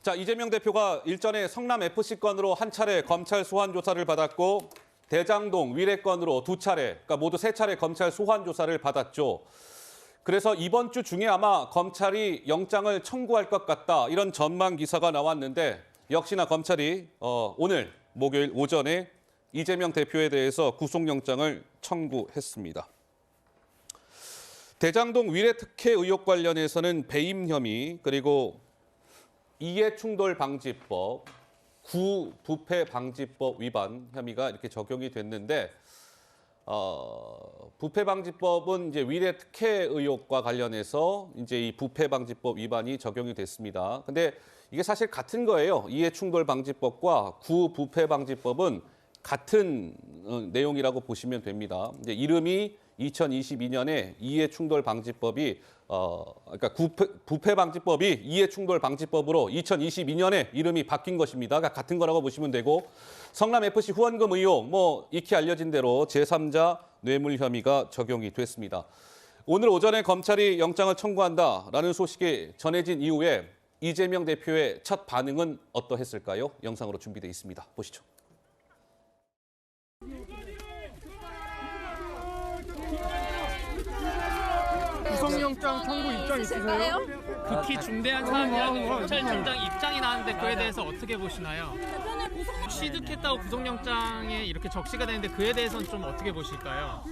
자, 이재명 대표가 일전에 성남FC 건으로 한 차례 검찰 소환 조사를 받았고 대장동 위례 건으로 두 차례, 그러니까 모두 세 차례 검찰 소환 조사를 받았죠. 그래서 이번 주 중에 아마 검찰이 영장을 청구할 것 같다 이런 전망 기사가 나왔는데 역시나 검찰이 오늘 목요일 오전에 이재명 대표에 대해서 구속영장을 청구했습니다. 대장동 위례 특혜 의혹 관련해서는 배임 혐의 그리고 이해충돌방지법, 구부패방지법 위반 혐의가 이렇게 적용이 됐는데 부패방지법은 이제 위례 특혜 의혹과 관련해서 이제 이 부패방지법 위반이 적용이 됐습니다. 근데 이게 사실 같은 거예요. 이해충돌방지법과 구부패방지법은 같은 내용이라고 보시면 됩니다. 이제 이름이 2022년에 이해충돌방지법이 그러니까 부패방지법이 이해충돌방지법으로 2022년에 이름이 바뀐 것입니다. 그러니까 같은 거라고 보시면 되고 성남FC 후원금 의혹 익히 알려진 대로 제3자 뇌물 혐의가 적용이 됐습니다. 오늘 오전에 검찰이 영장을 청구한다라는 소식이 전해진 이후에 이재명 대표의 첫 반응은 어떠했을까요? 영상으로 준비되어 있습니다. 보시죠. 구속영장 청구 입장 있으세요? 극히 중대한 사안이라는 검찰총장 입장이 나왔는데 그에 대해서 어떻게 보시나요? 취득했다고 구속영장에 이렇게 적시가 되는데 그에 대해서는 좀 어떻게 보실까요?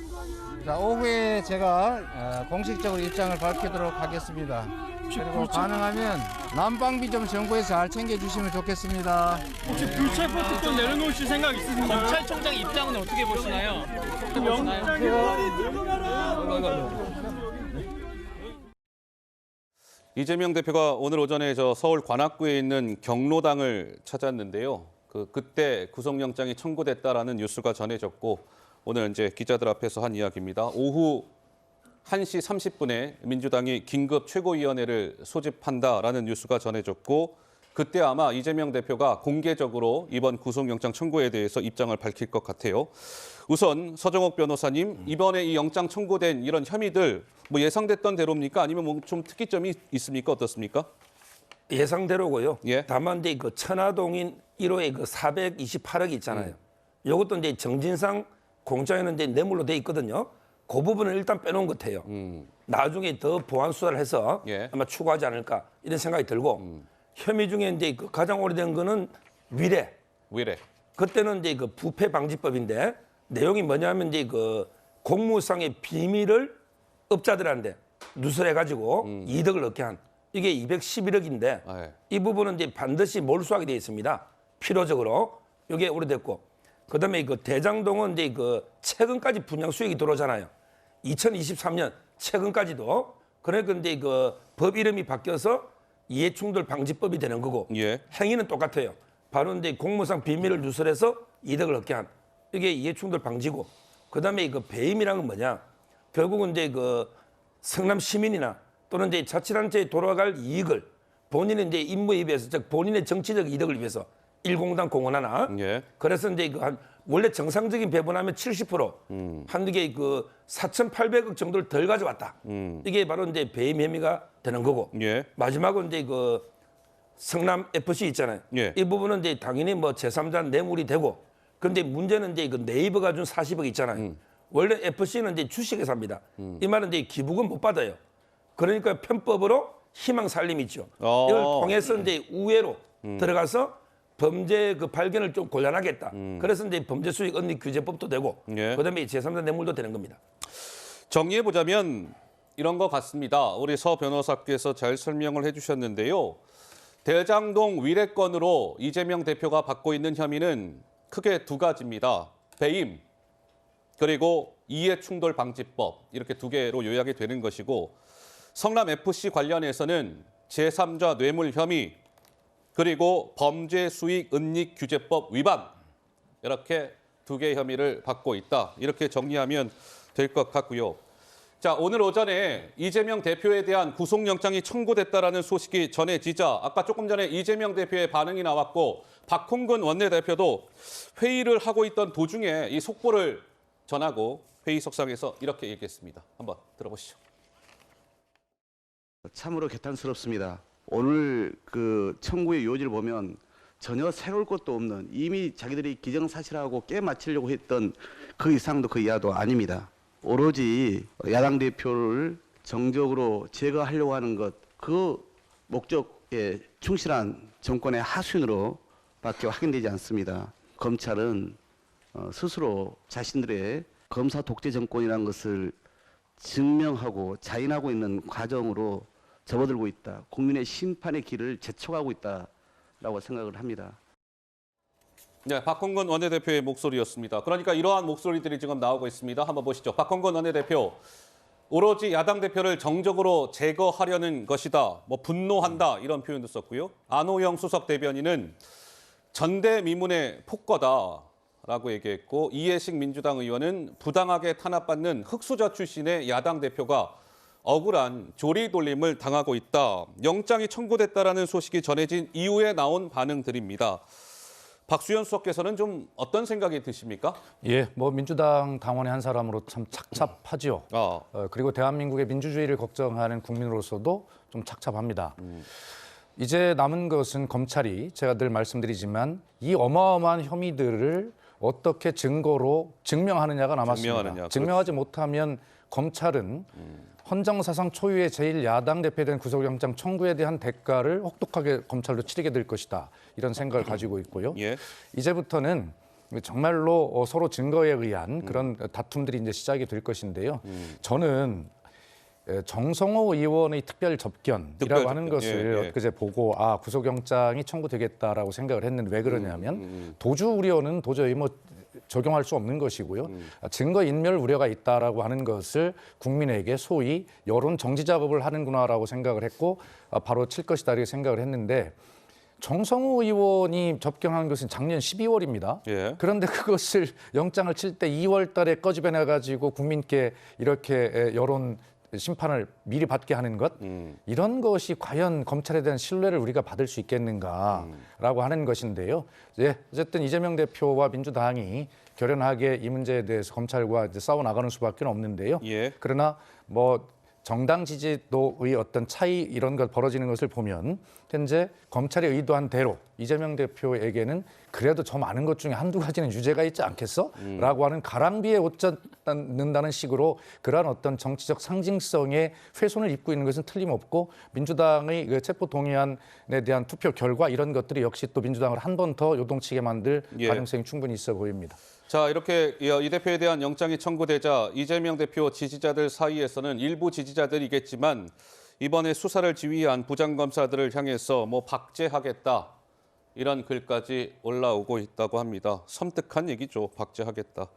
자, 오후에 제가 공식적으로 입장을 밝히도록 하겠습니다. 그리고 가능하면 난방비 좀 정부에서 잘 챙겨주시면 좋겠습니다. 혹시 불체포 특권 내려놓으실 생각 있으신가요? 검찰총장 입장은 어떻게 보시나요? 이재명 대표가 오늘 오전에 서울 관악구에 있는 경로당을 찾았는데요. 그때 구속영장이 청구됐다라는 뉴스가 전해졌고 오늘 이제 기자들 앞에서 한 이야기입니다. 오후 1시 30분에 민주당이 긴급 최고위원회를 소집한다라는 뉴스가 전해졌고 그때 아마 이재명 대표가 공개적으로 이번 구속영장 청구에 대해서 입장을 밝힐 것 같아요. 우선 서정옥 변호사님, 이번에 이 영장 청구된 이런 혐의들 예상됐던 대로입니까? 아니면 좀 특이점이 있습니까? 어떻습니까? 예상대로고요. 예. 다만 이제 그 천화동인 1호의 그 428억 있잖아요. 이것도 이제 정진상 공장에는 이제 뇌물로 돼 있거든요. 그 부분을 일단 빼놓은 것 같아요. 나중에 더 보완 수사를 해서 예. 아마 추구하지 않을까 이런 생각이 들고 혐의 중에 이제 그 가장 오래된 거는 위례. 그때는 이제 그 부패 방지법인데 내용이 뭐냐면 이제 그 공무상의 비밀을 업자들한테 누설해가지고 이득을 얻게 한 이게 211억인데 네. 이 부분은 이제 반드시 몰수하게 되어 있습니다. 필요적으로 이게 오래됐고 그다음에 그 대장동은 이제 그 최근까지 분양 수익이 들어오잖아요. 2023년 최근까지도 그러니까 이제 그 법 이름이 바뀌어서 이해충돌 방지법이 되는 거고 예. 행위는 똑같아요. 바로 이제 공무상 비밀을 누설해서 이득을 얻게 한 이게 이해충돌 방지고 그다음에 그 배임이라는 건 뭐냐? 결국은 이제 그 성남 시민이나 또는 이제 자치단체에 돌아갈 이익을 본인의 이제 임무에 비해서 즉 본인의 정치적 이득을 위해서 일공당 공헌하나. 예. 그래서 이제 그 원래 정상적인 배분하면 70% 한두 개 그 4,800억 정도를 덜 가져왔다. 이게 바로 이제 배임 혐의가 되는 거고. 예. 마지막은 이제 그 성남 FC 있잖아요. 예. 이 부분은 이제 당연히 제3자 뇌물이 되고. 근데 문제는 이제 그 네이버가 준 40억 있잖아요. 원래 FC는 이제 주식에 삽니다. 이 말은 이제 기부금 못 받아요. 그러니까 편법으로 희망 살림이 있죠. 이걸 통해서 이제 우회로 들어가서 범죄 그 발견을 좀 곤란하겠다. 그래서 이제 범죄 수익 은닉 규제법도 되고 예. 그다음에 제3자 뇌물도 되는 겁니다. 정리해 보자면 이런 것 같습니다. 우리 서 변호사께서 잘 설명을 해주셨는데요. 대장동 위례 건으로 이재명 대표가 받고 있는 혐의는 크게 두 가지입니다. 배임 그리고 이해충돌방지법 이렇게 두 개로 요약이 되는 것이고 성남FC 관련해서는 제3자 뇌물 혐의 그리고 범죄 수익 은닉 규제법 위반 이렇게 두 개의 혐의를 받고 있다. 이렇게 정리하면 될 것 같고요. 자, 오늘 오전에 이재명 대표에 대한 구속영장이 청구됐다라는 소식이 전해지자 아까 조금 전에 이재명 대표의 반응이 나왔고 박홍근 원내대표도 회의를 하고 있던 도중에 이 속보를 전하고 회의석상에서 이렇게 얘기했습니다. 한번 들어보시죠. 참으로 개탄스럽습니다. 오늘 그 청구의 요지를 보면 전혀 새로울 것도 없는 이미 자기들이 기정사실하고 깨맞추려고 했던 그 이상도 그 이하도 아닙니다. 오로지 야당 대표를 정적으로 제거하려고 하는 것, 그 목적에 충실한 정권의 하수인으로 밖에 확인되지 않습니다. 검찰은 스스로 자신들의 검사 독재 정권이라는 것을 증명하고 자인하고 있는 과정으로 접어들고 있다. 국민의 심판의 길을 재촉하고 있다라고 생각을 합니다. 네, 박홍근 원내대표의 목소리였습니다. 그러니까 이러한 목소리들이 지금 나오고 있습니다. 한번 보시죠. 박홍근 원내대표, 오로지 야당 대표를 정적으로 제거하려는 것이다. 뭐 분노한다 이런 표현도 썼고요. 안호영 수석 대변인은 전대미문의 폭거다라고 얘기했고, 이해식 민주당 의원은 부당하게 탄압받는 흑수저 출신의 야당 대표가 억울한 조리돌림을 당하고 있다. 영장이 청구됐다라는 소식이 전해진 이후에 나온 반응들입니다. 박수현 수석께서는 좀 어떤 생각이 드십니까? 예, 뭐 민주당 당원의 한 사람으로 참 착잡하지요. 그리고 대한민국의 민주주의를 걱정하는 국민으로서도 좀 착잡합니다. 이제 남은 것은 검찰이, 제가 늘 말씀드리지만 이 어마어마한 혐의들을 어떻게 증거로 증명하느냐가 남았습니다. 증명하지 못하면 검찰은 헌정사상 초유의 제1야당 대표된 구속영장 청구에 대한 대가를 혹독하게 검찰로 치르게 될 것이다. 이런 생각을 가지고 있고요. 예. 이제부터는 정말로 서로 증거에 의한 그런 다툼들이 이제 시작이 될 것인데요. 저는 정성호 의원의 특별 접견이라고 하는 것을 엊그제 보고 구속영장이 청구되겠다라고 생각을 했는데, 왜 그러냐면 도주 우려는 도저히 뭐 적용할 수 없는 것이고요. 증거인멸 우려가 있다라고 하는 것을 국민에게 소위 여론 정지 작업을 하는구나라고 생각을 했고, 바로 칠 것이다 이렇게 생각을 했는데, 정성호 의원이 접견한 것은 작년 12월입니다. 예. 그런데 그것을 영장을 칠 때 2월 달에 꺼집어내가지고 국민께 이렇게 여론 심판을 미리 받게 하는 것, 이런 것이 과연 검찰에 대한 신뢰를 우리가 받을 수 있겠는가라고 하는 것인데요. 어쨌든 이재명 대표와 민주당이 결연하게 이 문제에 대해서 검찰과 이제 싸워 나가는 수밖에 없는데요. 예. 그러나 뭐 정당 지지도의 어떤 차이 이런 것 벌어지는 것을 보면 현재 검찰이 의도한 대로 이재명 대표에게는 그래도 저 많은 것 중에 한두 가지는 유죄가 있지 않겠어? 라고 하는 가랑비에 옷 젖는다는 식으로 그러한 어떤 정치적 상징성에 훼손을 입고 있는 것은 틀림없고, 민주당의 그 체포동의안에 대한 투표 결과 이런 것들이 역시 또 민주당을 한 번 더 요동치게 만들 가능성이 충분히 있어 보입니다. 자, 이렇게 이 대표에 대한 영장이 청구되자 이재명 대표 지지자들 사이에서는 일부 지지자들이겠지만 이번에 수사를 지휘한 부장검사들을 향해서 뭐 박제하겠다 이런 글까지 올라오고 있다고 합니다. 섬뜩한 얘기죠. 박제하겠다.